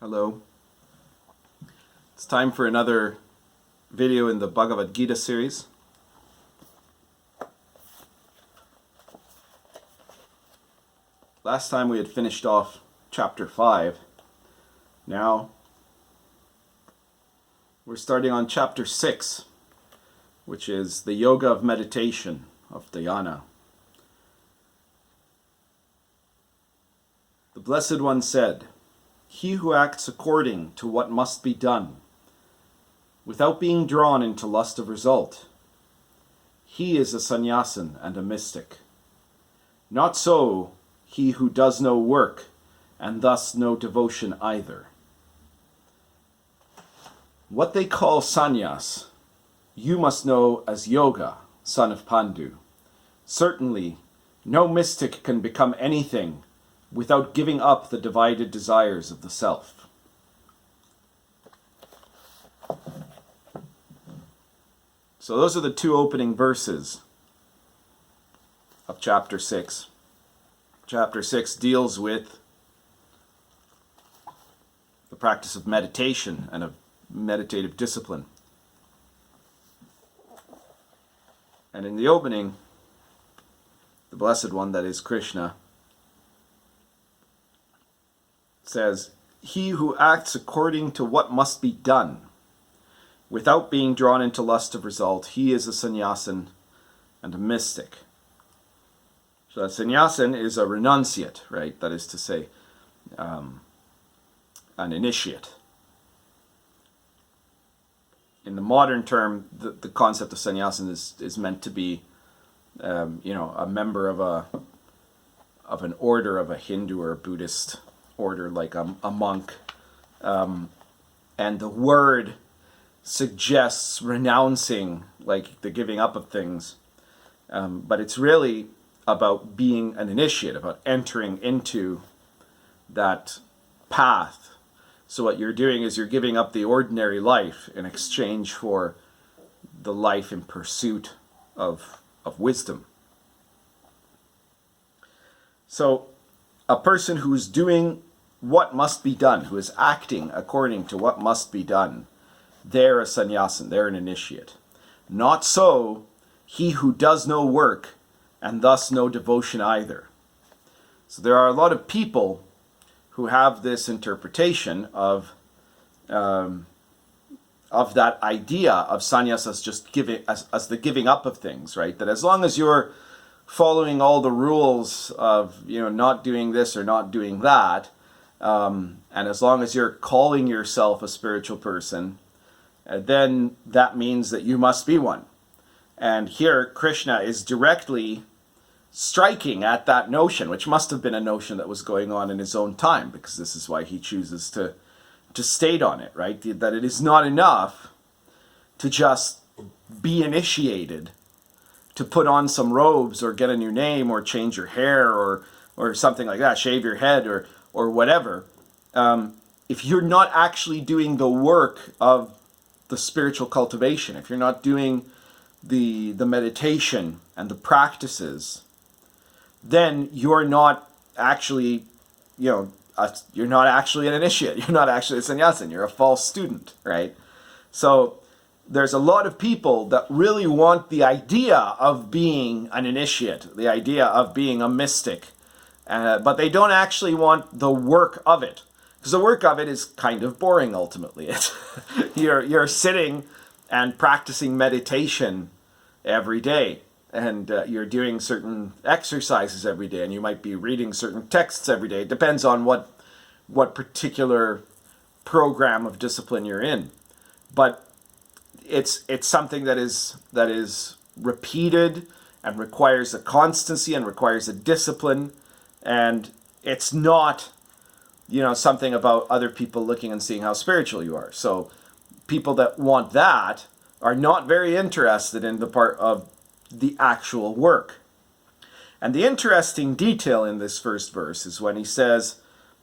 Hello. It's time for another video in the Bhagavad Gita series. Last time we had finished off chapter 5. Now we're starting on chapter 6, which is the yoga of meditation, of dhyana. The Blessed One said, "He who acts according to what must be done, without being drawn into lust of result, he is a sannyasin and a mystic. Not so he who does no work, and thus no devotion either." What they call sannyas, you must know as yoga, son of Pandu. Certainly, no mystic can become anything without giving up the divided desires of the self. So those are the two opening verses of chapter 6. Chapter 6 deals with the practice of meditation and of meditative discipline. And in the opening, the Blessed One, that is Krishna, says, "He who acts according to what must be done, without being drawn into lust of result, he is a sannyasin and a mystic." So a sannyasin is a renunciate, right? That is to say, an initiate. In the modern term, the concept of sannyasin is meant to be, a member of an order of a Hindu or a Buddhist order, like a monk, and the word suggests renouncing, like the giving up of things, but it's really about being an initiate, about entering into that path. So what you're doing is you're giving up the ordinary life in exchange for the life in pursuit of wisdom. So a person who's doing what must be done, who is acting according to what must be done, they're a sannyasin, they're an initiate. Not so he who does no work, and thus no devotion either. So there are a lot of people who have this interpretation of that idea of sannyas as just giving, as the giving up of things, right? That as long as you're following all the rules of not doing this or not doing that, and as long as you're calling yourself a spiritual person, then that means that you must be one. And here Krishna is directly striking at that notion, which must have been a notion that was going on in his own time, because this is why he chooses to state on it, right? That it is not enough to just be initiated, to put on some robes or get a new name or change your hair or something like that, shave your head or whatever. If you're not actually doing the work of the spiritual cultivation, if you're not doing the meditation and the practices, then you're not actually, you're not actually an initiate. You're not actually a sannyasin. You're a false student, right? So there's a lot of people that really want the idea of being an initiate, the idea of being a mystic, but they don't actually want the work of it. Because the work of it is kind of boring, ultimately. You're sitting and practicing meditation every day, and you're doing certain exercises every day, and you might be reading certain texts every day. It depends on what particular program of discipline you're in. But it's something that is repeated and requires a constancy and requires a discipline, and it's not something about other people looking and seeing how spiritual you are. So people that want that are not very interested in the part of the actual work. And the interesting detail in this first verse is when he says,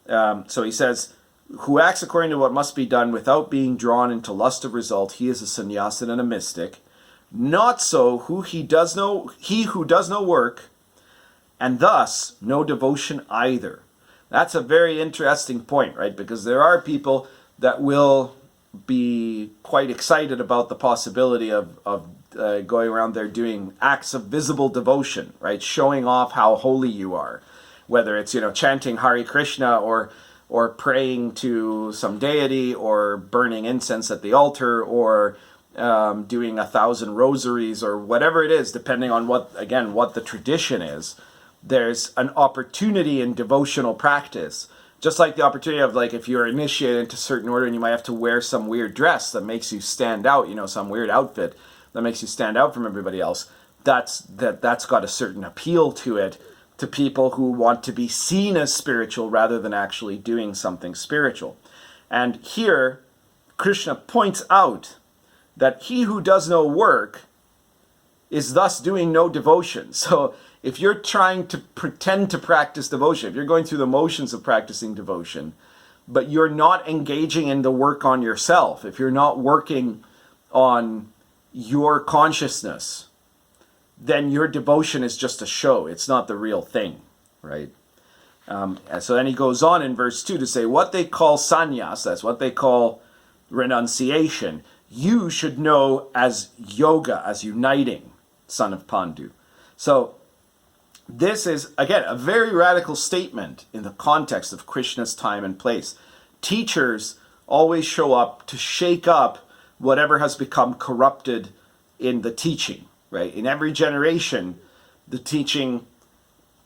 "Who acts according to what must be done without being drawn into lust of result, he is a sannyasin and a mystic. Not so he who does no work, and thus no devotion either." That's a very interesting point, right? Because there are people that will be quite excited about the possibility of going around there doing acts of visible devotion, right? Showing off how holy you are, whether it's, chanting Hare Krishna or praying to some deity or burning incense at the altar or doing 1,000 rosaries or whatever it is, depending on what the tradition is. There's an opportunity in devotional practice, just like the opportunity of, like, if you're initiated into a certain order and you might have to wear some weird dress that makes you stand out, some weird outfit that makes you stand out from everybody else. That's got a certain appeal to it, to people who want to be seen as spiritual rather than actually doing something spiritual. And here, Krishna points out that he who does no work is thus doing no devotion. So if you're trying to pretend to practice devotion, if you're going through the motions of practicing devotion, but you're not engaging in the work on yourself, if you're not working on your consciousness, then your devotion is just a show. It's not the real thing, right? And so then he goes on in verse 2 to say, what they call sannyas, that's what they call renunciation, you should know as yoga, as uniting, son of Pandu. So this is, again, a very radical statement in the context of Krishna's time and place. Teachers always show up to shake up whatever has become corrupted in the teaching, right? In every generation, the teaching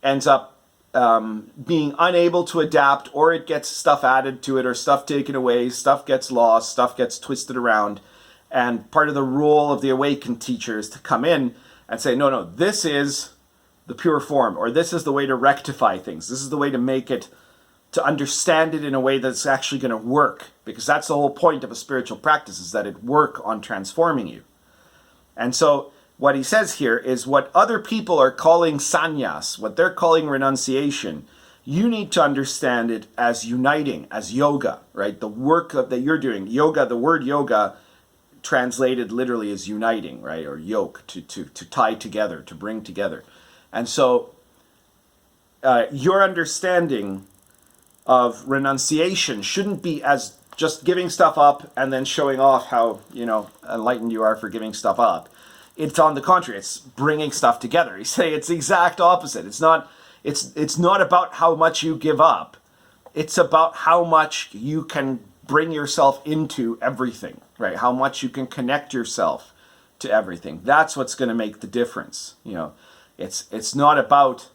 ends up being unable to adapt, or it gets stuff added to it, or stuff taken away, stuff gets lost, stuff gets twisted around. And part of the role of the awakened teacher is to come in and say, no, this is the pure form, or this is the way to rectify things. This is the way to make it, to understand it in a way that's actually going to work. Because that's the whole point of a spiritual practice, is that it work on transforming you. And so what he says here is what other people are calling sannyas, what they're calling renunciation, you need to understand it as uniting, as yoga, right? The work that you're doing. Yoga, the word yoga translated literally is uniting, right? Or yoke, to tie together, to bring together. And so your understanding of renunciation shouldn't be as just giving stuff up and then showing off how, enlightened you are for giving stuff up. It's on the contrary, it's bringing stuff together. He's saying it's the exact opposite. It's not about how much you give up. It's about how much you can bring yourself into everything, right? How much you can connect yourself to everything. That's what's going to make the difference. It's not about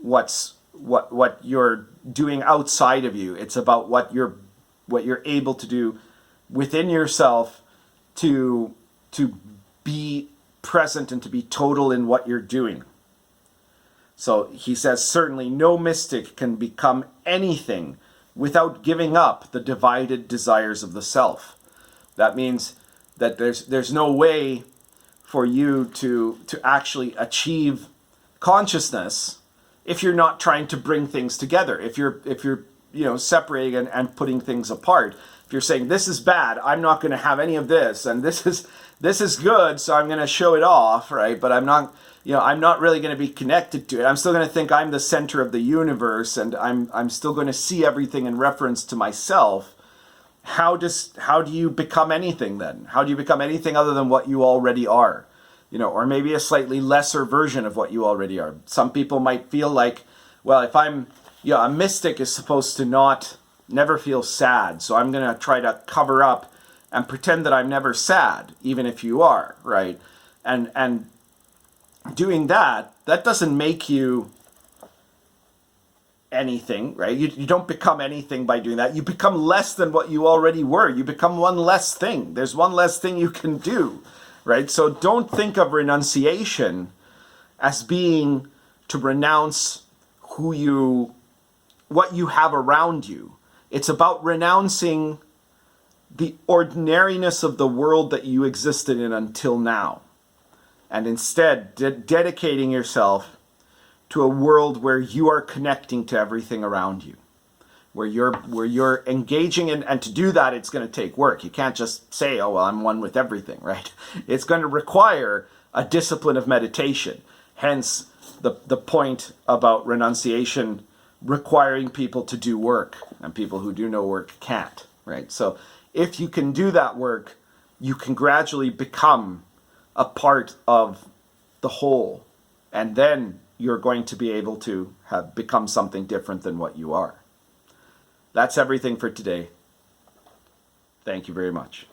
what you're doing outside of you. It's about what you're able to do within yourself to be present and to be total in what you're doing. So he says, certainly no mystic can become anything without giving up the divided desires of the self. That means that there's no way for you to actually achieve consciousness if you're not trying to bring things together. If you're separating and putting things apart. If you're saying, this is bad, I'm not going to have any of this, and this is good, so I'm going to show it off, right? But I'm not really going to be connected to it. I'm still going to think I'm the center of the universe, and I'm still going to see everything in reference to myself. How do you become anything then? How do you become anything other than what you already are? Or maybe a slightly lesser version of what you already are. Some people might feel like, well, if I'm, a mystic is supposed to never feel sad, so I'm going to try to cover up and pretend that I'm never sad, even if you are, right? And doing that doesn't make you anything, right? You don't become anything by doing that. You become less than what you already were. You become one less thing. There's one less thing you can do, right? So don't think of renunciation as being to renounce what you have around you. It's about renouncing the ordinariness of the world that you existed in until now, and instead dedicating yourself to a world where you are connecting to everything around you, where you're engaging in, and to do that, it's going to take work. You can't just say, oh, well, I'm one with everything, right? It's going to require a discipline of meditation. Hence, the point about renunciation requiring people to do work, and people who do no work can't, right? So if you can do that work, you can gradually become a part of the whole, and then you're going to be able to have become something different than what you are. That's everything for today. Thank you very much.